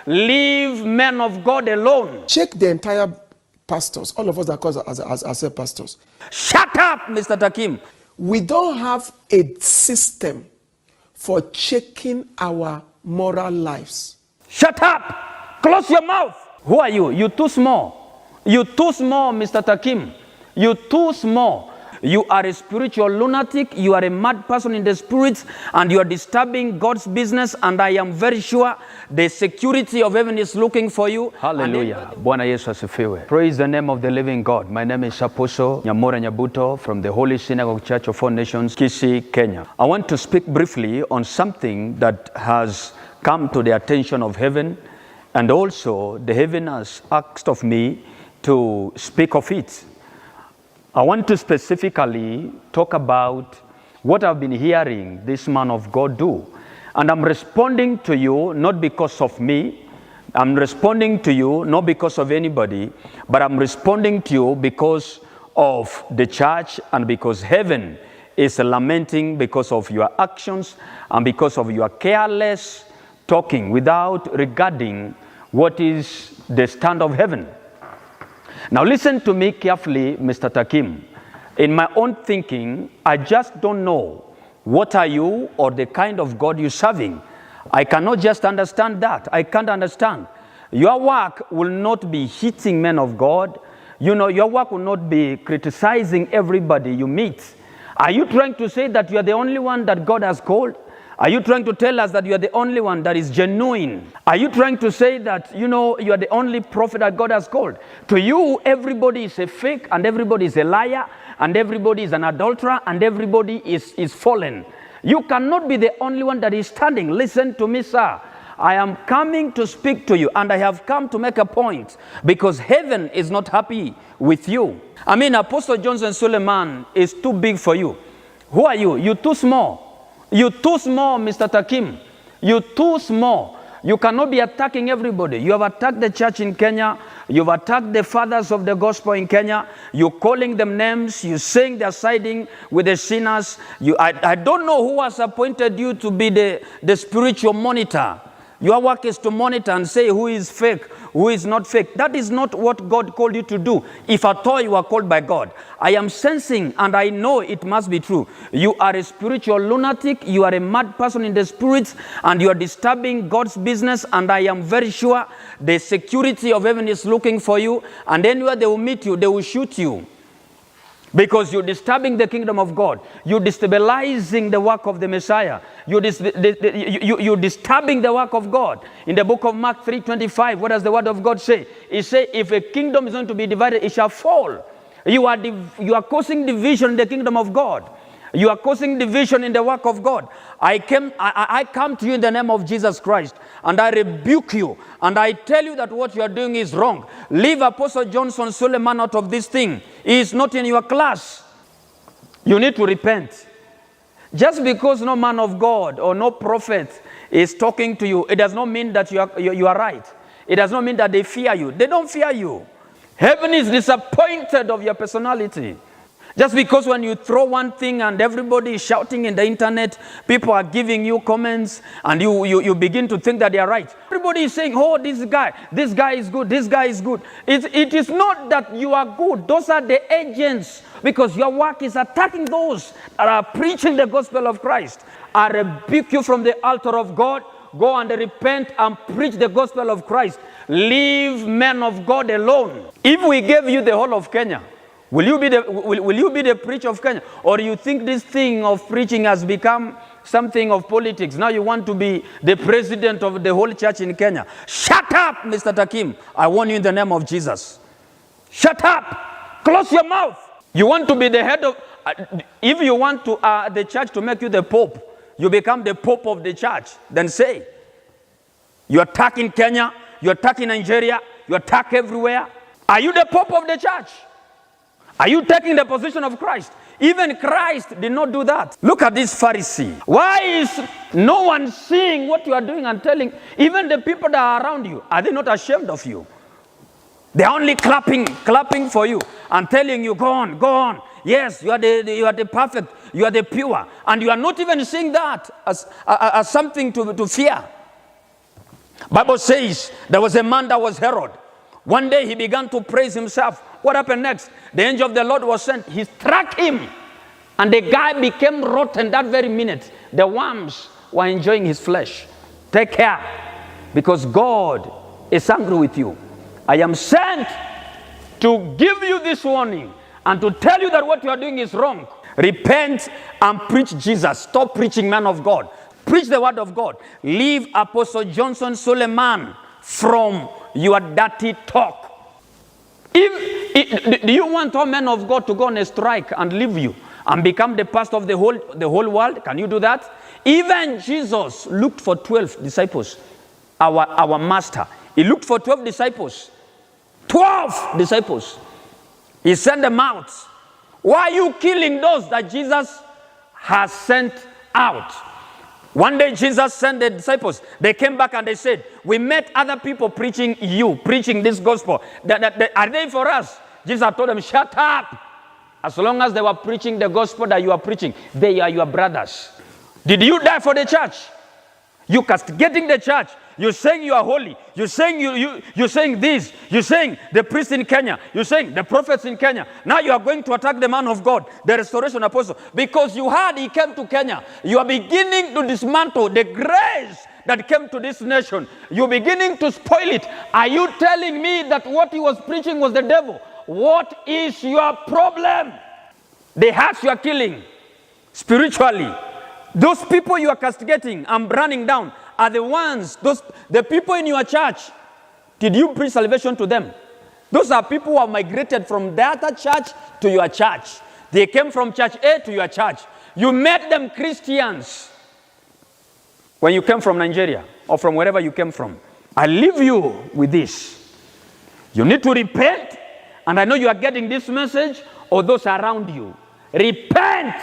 Leave men of God alone. Check the entire pastors, all of us that call ourselves pastors. Shut up, Mr. Takim. We don't have a system for checking our moral lives. Shut up. Close your mouth. Who are you? You're too small. You're too small, Mr. Takim. You're too small. You are a spiritual lunatic. You are a mad person in the spirit, and you are disturbing God's business. And I am very sure the security of heaven is looking for you. Hallelujah. Bwana Yesu asifiwe. Praise the name of the living God. My name is Apostle Nyamora Nyabuto from the Holy Synagogue Church of Four Nations, Kisii, Kenya. I want to speak briefly on something that has come to the attention of heaven, and also the heaven has asked of me to speak of it. I want to specifically talk about what I've been hearing this man of God do. And I'm responding to you not because of me. I'm responding to you not because of anybody, but I'm responding to you because of the church and because heaven is lamenting because of your actions and because of your careless talking without regarding what is the stand of heaven. Now listen to me carefully, Mr. Takim. In my own thinking, I just don't know what are you or the kind of God you're serving. I cannot just understand that. I can't understand. Your work will not be hitting men of God. You know, your work will not be criticizing everybody you meet. Are you trying to say that you are the only one that God has called? Are you trying to tell us that you are the only one that is genuine? Are you trying to say that, you know, you are the only prophet that God has called? To you, everybody is a fake, and everybody is a liar, and everybody is an adulterer, and everybody is fallen. You cannot be the only one that is standing. Listen to me, sir. I am coming to speak to you, and I have come to make a point, because heaven is not happy with you. I mean, Apostle Johnson Suleiman is too big for you. Who are you? You're too small. You're too small, Mr. Takim. You're too small. You cannot be attacking everybody. You have attacked the church in Kenya. You've attacked the fathers of the gospel in Kenya. You're calling them names. You're saying they're siding with the sinners. I don't know who has appointed you to be the spiritual monitor. Your work is to monitor and say who is fake, who is not fake. That is not what God called you to do. If at all you are called by God. I am sensing, and I know it must be true. You are a spiritual lunatic. You are a mad person in the spirit, and you are disturbing God's business. And I am very sure the security of heaven is looking for you. And anywhere they will meet you, they will shoot you. Because you're disturbing the kingdom of God. You're destabilizing the work of the Messiah. You're disturbing the work of God. In the book of Mark 3:25, what does the word of God say? It says, if a kingdom is going to be divided, it shall fall. You are causing division in the kingdom of God. You are causing division in the work of God. I come to you in the name of Jesus Christ, and I rebuke you, and I tell you that what you are doing is wrong. Leave Apostle Johnson Suleiman out of this thing. He is not in your class. You need to repent. Just because no man of God or no prophet is talking to you, it does not mean that you are right. It does not mean that they fear you. They don't fear you. Heaven is disappointed of your personality. Just because when you throw one thing and everybody is shouting in the internet, people are giving you comments, and you begin to think that they are right. Everybody is saying, oh, this guy is good, this guy is good. It is not that you are good. Those are the agents, because your work is attacking those that are preaching the gospel of Christ. I rebuke you from the altar of God. Go and repent and preach the gospel of Christ. Leave men of God alone. If we gave you the whole of Kenya, will you be the preacher of Kenya? Or do you think this thing of preaching has become something of politics? Now you want to be the president of the whole church in Kenya. Shut up, Mr. Takim. I warn you in the name of Jesus. Shut up. Close your mouth. You want to be the head of... if you want to the church to make you the pope, you become the pope of the church. Then say, you attack in Kenya, you attack in Nigeria, you attack everywhere. Are you the pope of the church? Are you taking the position of Christ? Even Christ did not do that. Look at this Pharisee. Why is no one seeing what you are doing and telling? Even the people that are around you, are they not ashamed of you? They are only clapping for you and telling you, go on, go on. Yes, you are the perfect, you are the pure. And you are not even seeing that as something to fear. Bible says there was a man that was Herod. One day he began to praise himself. What happened next? The angel of the Lord was sent. He struck him. And the guy became rotten that very minute. The worms were enjoying his flesh. Take care, because God is angry with you. I am sent to give you this warning and to tell you that what you are doing is wrong. Repent and preach Jesus. Stop preaching man of God. Preach the word of God. Leave Apostle Johnson Suleiman from your dirty talk. Do you want all men of God to go on a strike and leave you and become the pastor of the whole world? Can you do that? Even Jesus looked for 12 disciples. Our master. He looked for 12 disciples. 12 disciples. He sent them out. Why are you killing those that Jesus has sent out? One day Jesus sent the disciples. They came back and they said, we met other people preaching this gospel. Are they for us? Jesus told them, shut up. As long as they were preaching the gospel that you are preaching, they are your brothers. Did you die for the church? You castigating the church. You're saying you are holy. You're saying you're saying this. You're saying the priests in Kenya. You're saying the prophets in Kenya. Now you are going to attack the man of God, the restoration apostle, because you heard he came to Kenya. You are beginning to dismantle the grace that came to this nation. You're beginning to spoil it. Are you telling me that what he was preaching was the devil? What is your problem? The hearts you are killing spiritually. Those people you are castigating and running down are the ones, the people in your church. Did you preach salvation to them? Those are people who have migrated from the other church to your church. They came from church A to your church. You made them Christians when you came from Nigeria or from wherever you came from. I leave you with this. You need to repent, and I know you are getting this message, or those around you. Repent